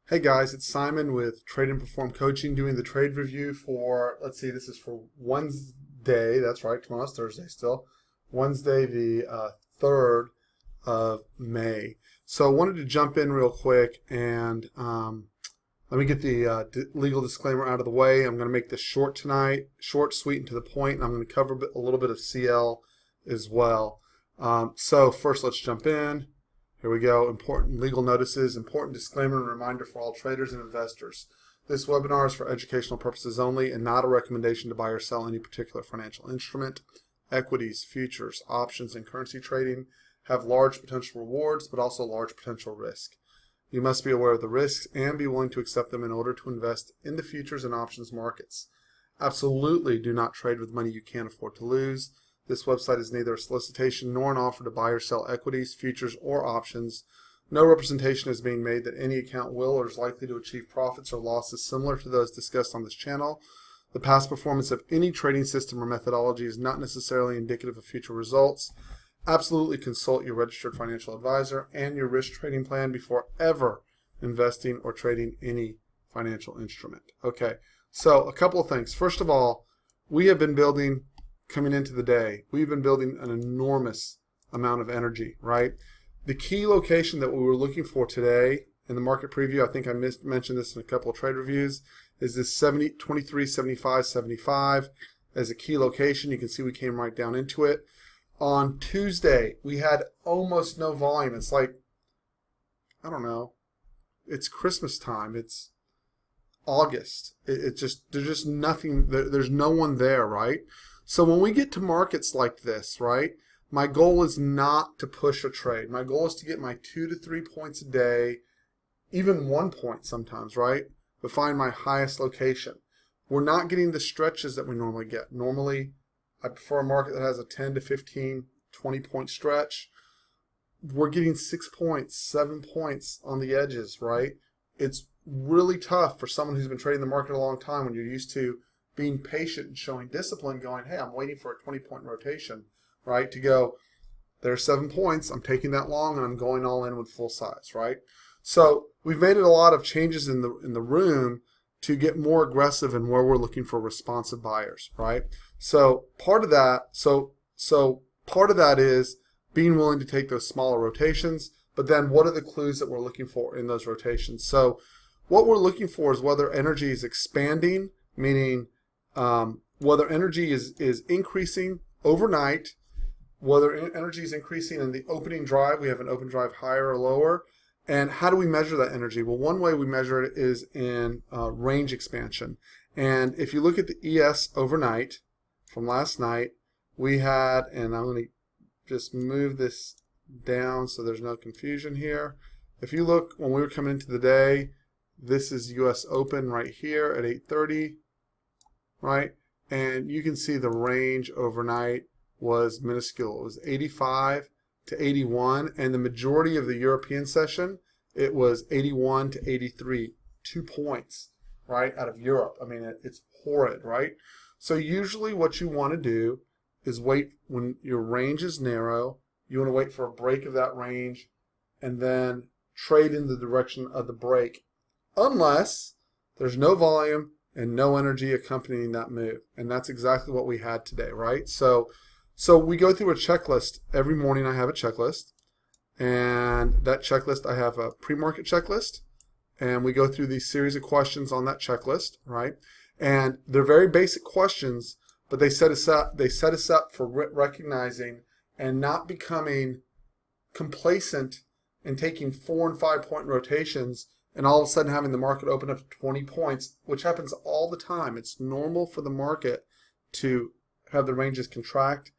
Hey guys, it's Simon with Trade and Perform Coaching doing the trade review for, let's see, this is for Wednesday. That's right, tomorrow's Thursday still. Wednesday, the 3rd of May. So I wanted to jump in real quick and let me get the legal disclaimer out of the way. I'm going to make this short tonight, short, sweet, and to the point, and I'm going to cover a little bit of CL as well. So first, let's jump in. Here we go. Important legal notices, important disclaimer and reminder for all traders and investors. This webinar is for educational purposes only and not a recommendation to buy or sell any particular financial instrument. Equities, futures, options, and currency trading have large potential rewards, but also large potential risk. You must be aware of the risks and be willing to accept them in order to invest in the futures and options markets. Absolutely do not trade with money you can't afford to lose. This website is neither a solicitation nor an offer to buy or sell equities, futures, or options. No representation is being made that any account will or is likely to achieve profits or losses similar to those discussed on this channel. The past performance of any trading system or methodology is not necessarily indicative of future results. Absolutely consult your registered financial advisor and your risk trading plan before ever investing or trading any financial instrument. Okay, so a couple of things. First of all, we have been building, coming into the day, we've been building an enormous amount of energy, right? The key location that we were looking for today in the market preview, I think I mentioned this in a couple of trade reviews, is this 23.75.75 as a key location. You can see we came right down into it. On Tuesday, we had almost no volume. It's like, I don't know, it's Christmas time. It's August. There's just nothing, there's no one there, right? So when we get to markets like this, right, my goal is not to push a trade. My goal is to get my 2 to 3 points a day, even 1 point sometimes, right, but find my highest location. We're not getting the stretches that we normally get. Normally, I prefer a market that has a 10 to 15, 20 point stretch. We're getting 6 points, 7 points on the edges, right? It's really tough for someone who's been trading the market a long time when you're used to being patient and showing discipline, going, hey, I'm waiting for a 20-point rotation, right? To go, there's 7 points, I'm taking that long, and I'm going all in with full size, right? So we've made it a lot of changes in the room to get more aggressive in where we're looking for responsive buyers, right? So part of that, part of that is being willing to take those smaller rotations, but then what are the clues that we're looking for in those rotations? So what we're looking for is whether energy is expanding, meaning whether energy is increasing overnight, whether energy is increasing in the opening drive, we have an open drive higher or lower, and how do we measure that energy? Well, one way we measure it is in range expansion. And if you look at the ES overnight from last night, we had, and I'm going to just move this down so there's no confusion here. If you look when we were coming into the day, this is US Open right here at 8:30. Right, and you can see the range overnight was minuscule. It was 85 to 81, and the majority of the European session, it was 81 to 83, 2 points, right, out of Europe. I mean, it's horrid, right? So usually what you want to do is wait when your range is narrow. You want to wait for a break of that range and then trade in the direction of the break, unless there's no volume and no energy accompanying that move. And that's exactly what we had today, right? So we go through a checklist. Every morning I have a checklist. And that checklist, I have a pre-market checklist. And we go through these series of questions on that checklist, right? And they're very basic questions, but they set us up for recognizing and not becoming complacent and taking 4 and 5 point rotations and all of a sudden having the market open up to 20 points, which happens all the time. It's normal for the market to have the ranges contract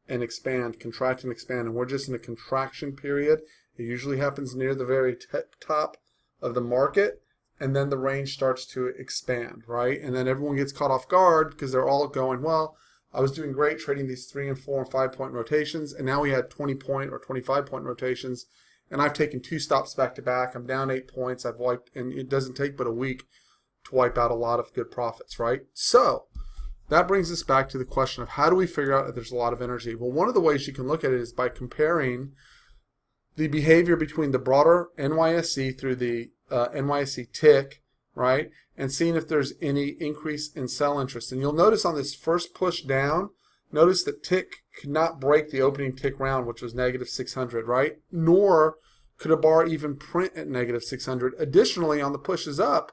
and expand, contract and expand, and we're just in a contraction period. It usually happens near the very top of the market, and then the range starts to expand, right? And then everyone gets caught off guard because they're all going, well, I was doing great trading these 3 and 4 and 5 point rotations, and now we had 20 point or 25 point rotations, and I've taken 2 stops back to back. I'm down 8 points. I've wiped, and it doesn't take but a week to wipe out a lot of good profits, right? So that brings us back to the question of how do we figure out if there's a lot of energy? Well, one of the ways you can look at it is by comparing the behavior between the broader NYSE through the NYSE tick, right? And seeing if there's any increase in sell interest. And you'll notice on this first push down, notice that tick could not break the opening tick round, which was negative 600, right? Nor could a bar even print at negative 600. Additionally, on the pushes up,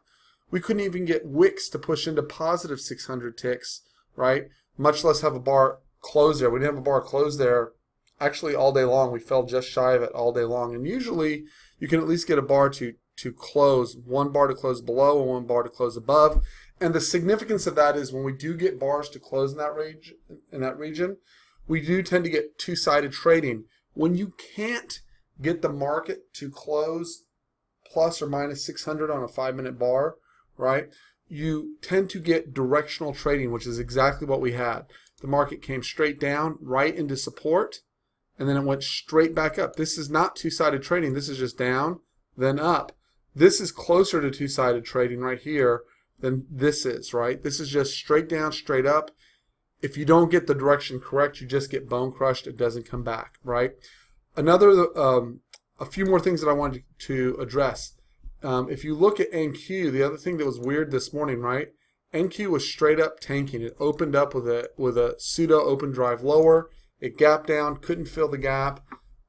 we couldn't even get wicks to push into positive 600 ticks, right? Much less have a bar close there. We didn't have a bar close there actually all day long. We fell just shy of it all day long. And usually you can at least get a bar to close, one bar to close below and one bar to close above. And the significance of that is when we do get bars to close in that region, we do tend to get two-sided trading. When you can't get the market to close plus or minus 600 on a 5-minute bar, right, you tend to get directional trading, which is exactly what we had. The market came straight down, right into support, and then it went straight back up. This is not two-sided trading. This is just down, then up. This is closer to two-sided trading right here than this is, right? This is just straight down, straight up. If you don't get the direction correct, you just get bone crushed. It doesn't come back, right? A few more things that I wanted to address. If you look at NQ, the other thing that was weird this morning, right? NQ was straight up tanking. It opened up with a pseudo open drive lower. It gapped down, couldn't fill the gap.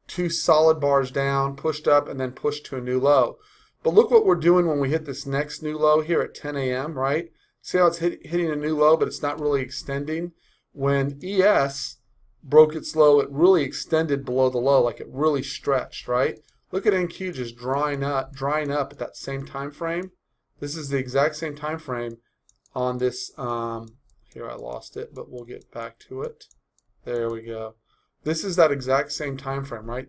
2 solid bars down, pushed up, and then pushed to a new low. But look what we're doing when we hit this next new low here at 10 a.m., right? See how it's hitting a new low, but it's not really extending? When ES broke its low, it really extended below the low, like it really stretched, right? Look at NQ just drying up at that same time frame. This is the exact same time frame on this. Here I lost it, but we'll get back to it. There we go. This is that exact same time frame, right?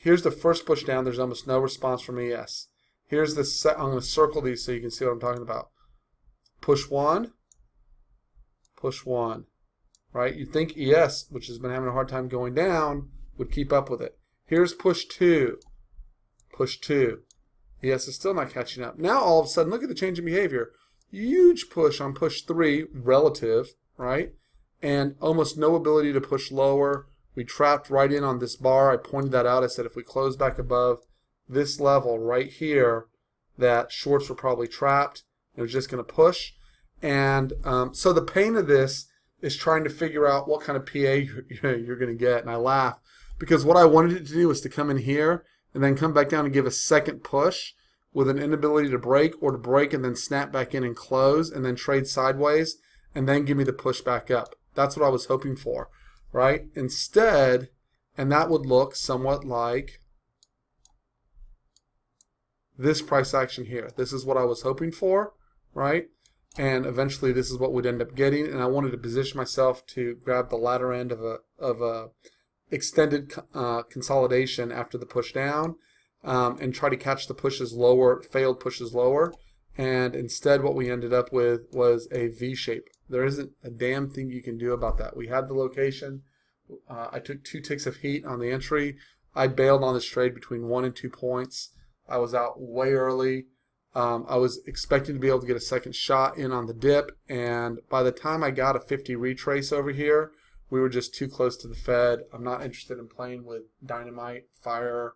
Here's the first push down. There's almost no response from ES. Here's the I'm going to circle these so you can see what I'm talking about. Push 1, right? You'd think ES, which has been having a hard time going down, would keep up with it. Here's push 2. ES is still not catching up. Now all of a sudden, look at the change in behavior. Huge push on push 3 relative, right? And almost no ability to push lower. We trapped right in on this bar. I pointed that out. I said if we close back above this level right here, that shorts were probably trapped. It was just going to push. And so the pain of this is trying to figure out what kind of PA you're going to get. And I laugh because what I wanted it to do was to come in here and then come back down and give a second push with an inability to break, or to break and then snap back in and close and then trade sideways and then give me the push back up. That's what I was hoping for, right? Instead, and that would look somewhat like this price action here. This is what I was hoping for, right? And eventually this is what we'd end up getting, and I wanted to position myself to grab the latter end of a extended consolidation after the push down, and try to catch the pushes lower, failed pushes lower. And instead what we ended up with was a V shape. There isn't a damn thing you can do about that. We had the location. I took 2 ticks of heat on the entry. I bailed on this trade between 1 and 2 points. I was out way early. I was expecting to be able to get a second shot in on the dip, and by the time I got a 50 retrace over here, we were just too close to the Fed. I'm not interested in playing with dynamite, fire,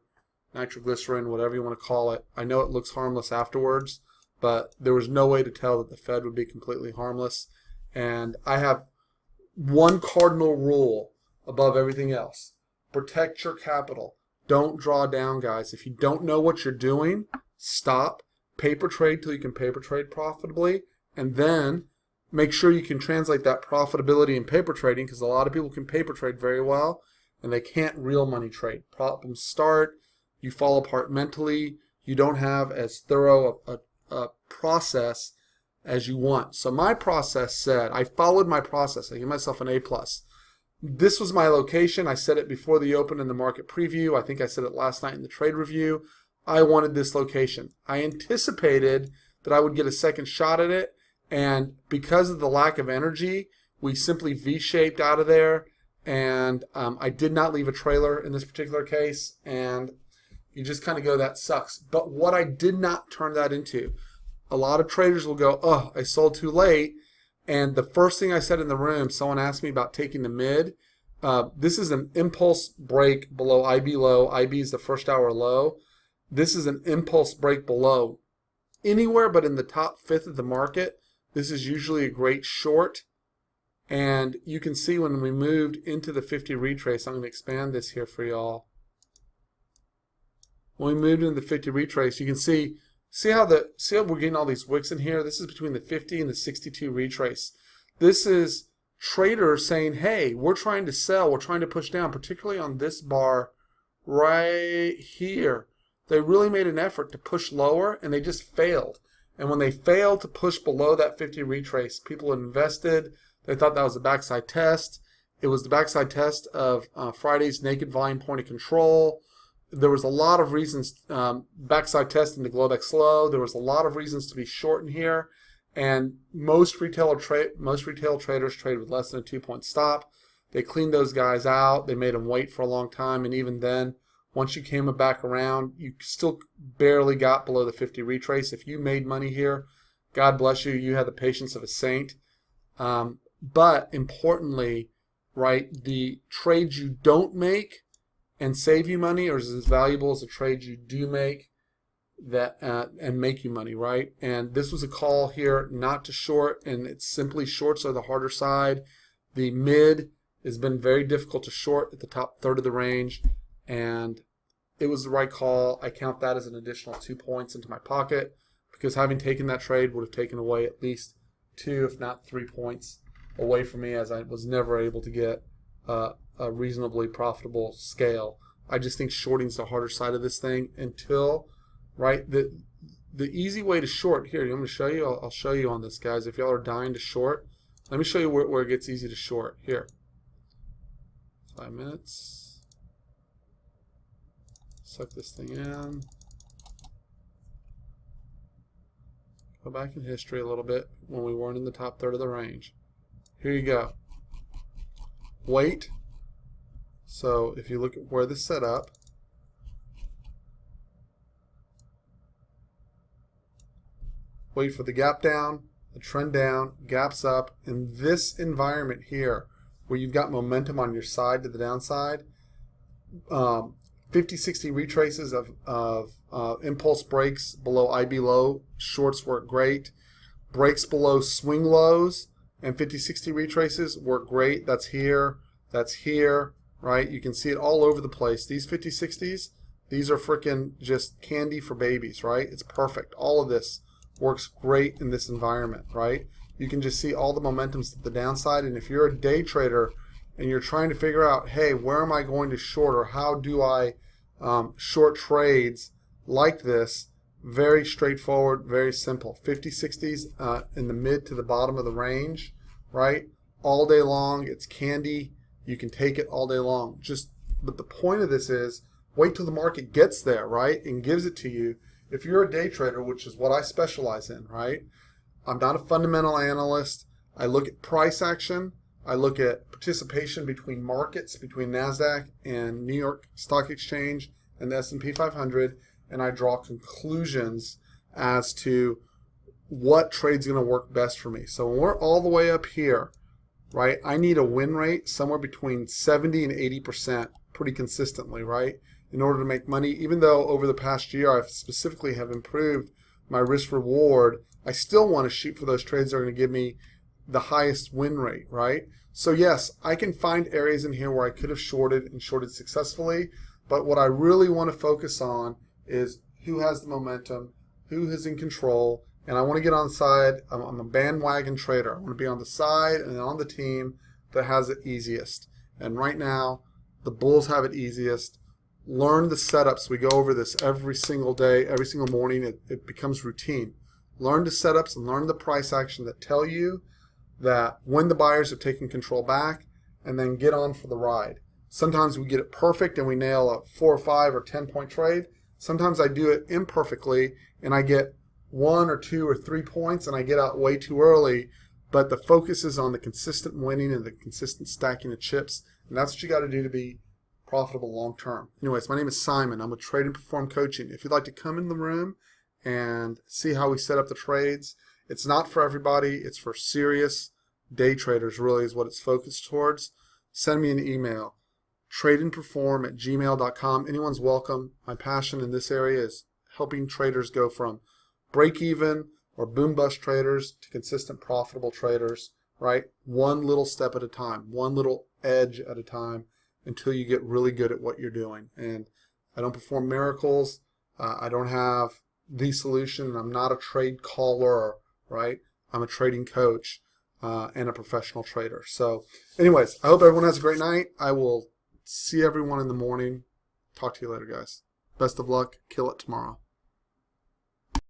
nitroglycerin, whatever you want to call it. I know it looks harmless afterwards, but there was no way to tell that the Fed would be completely harmless. And I have one cardinal rule above everything else. Protect your capital. Don't draw down, guys. If you don't know what you're doing, stop. Paper trade till you can paper trade profitably, and then make sure you can translate that profitability in paper trading, because a lot of people can paper trade very well and they can't real money trade. Problems start, you fall apart mentally, you don't have as thorough a process as you want. So my process said, I followed my process. I gave myself an A+. This was my location. I said it before the open in the market preview. I think I said it last night in the trade review. I wanted this location. I anticipated that I would get a second shot at it, and because of the lack of energy, we simply V-shaped out of there, and I did not leave a trailer in this particular case, and you just kind of go, that sucks. But what I did not turn that into, a lot of traders will go, oh, I sold too late, and the first thing I said in the room, someone asked me about taking the mid. This is an impulse break below IB low. IB is the first hour low. This is an impulse break below. Anywhere but in the top fifth of the market, this is usually a great short. And you can see when we moved into the 50 retrace, I'm going to expand this here for y'all. When we moved into the 50 retrace, you can see how we're getting all these wicks in here. This is between the 50 and the 62 retrace. This is traders saying, hey, we're trying to sell, we're trying to push down, particularly on this bar right here. They really made an effort to push lower, and they just failed. And when they failed to push below that 50 retrace, people invested. They thought that was a backside test. It was the backside test of Friday's naked volume point of control. There was a lot of reasons, backside testing the Globex low. There was a lot of reasons to be short in here. And most retail traders trade with less than a 2-point stop. They cleaned those guys out. They made them wait for a long time. And even then, once you came back around, you still barely got below the 50 retrace. If you made money here, God bless you. You had the patience of a saint. But importantly, right, the trades you don't make and save you money are as valuable as the trades you do make that and make you money, right? And this was a call here not to short, and it's simply shorts are the harder side. The mid has been very difficult to short at the top third of the range, and it was the right call. I count that as an additional 2 points into my pocket because having taken that trade would have taken away at least 2, if not 3 points away from me, as I was never able to get a reasonably profitable scale. I just think shorting's the harder side of this thing until, right, the easy way to short, here, I'm going to show you, I'll show you on this, guys. If y'all are dying to short, let me show you where it gets easy to short. Here, 5 minutes. Suck this thing in. Go back in history a little bit when we weren't in the top third of the range. Here you go. Wait. So if you look at where this set up, wait for the gap down, the trend down, gaps up. In this environment here, where you've got momentum on your side to the downside, 50-60 retraces of impulse breaks below IB low, shorts work great. Breaks below swing lows and 50-60 retraces work great. That's here, right? You can see it all over the place. These 50-60s, these are freaking just candy for babies, right? It's perfect. All of this works great in this environment, right? You can just see all the momentums to the downside, and if you're a day trader and you're trying to figure out, hey, where am I going to short, or how do I short trades like this, very straightforward, very simple. 50-60s in the mid to the bottom of the range, right? All day long, it's candy. You can take it all day long. But the point of this is, wait till the market gets there, right, and gives it to you. If you're a day trader, which is what I specialize in, right? I'm not a fundamental analyst. I look at price action. I look at participation between markets, between NASDAQ and New York Stock Exchange and the S&P 500, and I draw conclusions as to what trade's going to work best for me. So when we're all the way up here, right, I need a win rate somewhere between 70 and 80% pretty consistently, right, in order to make money. Even though over the past year I specifically have improved my risk reward, I still want to shoot for those trades that are going to give me the highest win rate, right? So yes, I can find areas in here where I could have shorted and shorted successfully, but what I really want to focus on is who has the momentum, who is in control, and I want to get on the side. I'm a bandwagon trader. I want to be on the side and on the team that has it easiest. And right now, the bulls have it easiest. Learn the setups. We go over this every single day, every single morning. It becomes routine. Learn the setups and learn the price action that tell you that when the buyers have taken control back, and then get on for the ride. Sometimes we get it perfect and we nail a 4 or 5 or 10 point trade. Sometimes I do it imperfectly and I get 1 or 2 or 3 points and I get out way too early, but the focus is on the consistent winning and the consistent stacking of chips, and that's what you got to do to be profitable long term. Anyways, my name is Simon. I'm with Trade and Perform Coaching. If you'd like to come in the room and see how we set up the trades, it's not for everybody. It's for serious day traders, really, is what it's focused towards. Send me an email, tradeandperform@gmail.com. Anyone's welcome. My passion in this area is helping traders go from break-even or boom-bust traders to consistent profitable traders, right? One little step at a time, one little edge at a time until you get really good at what you're doing. And I don't perform miracles. I don't have the solution. I'm not a trade caller, right? I'm a trading coach and a professional trader. So anyways, I hope everyone has a great night. I will see everyone in the morning. Talk to you later, guys. Best of luck. Kill it tomorrow.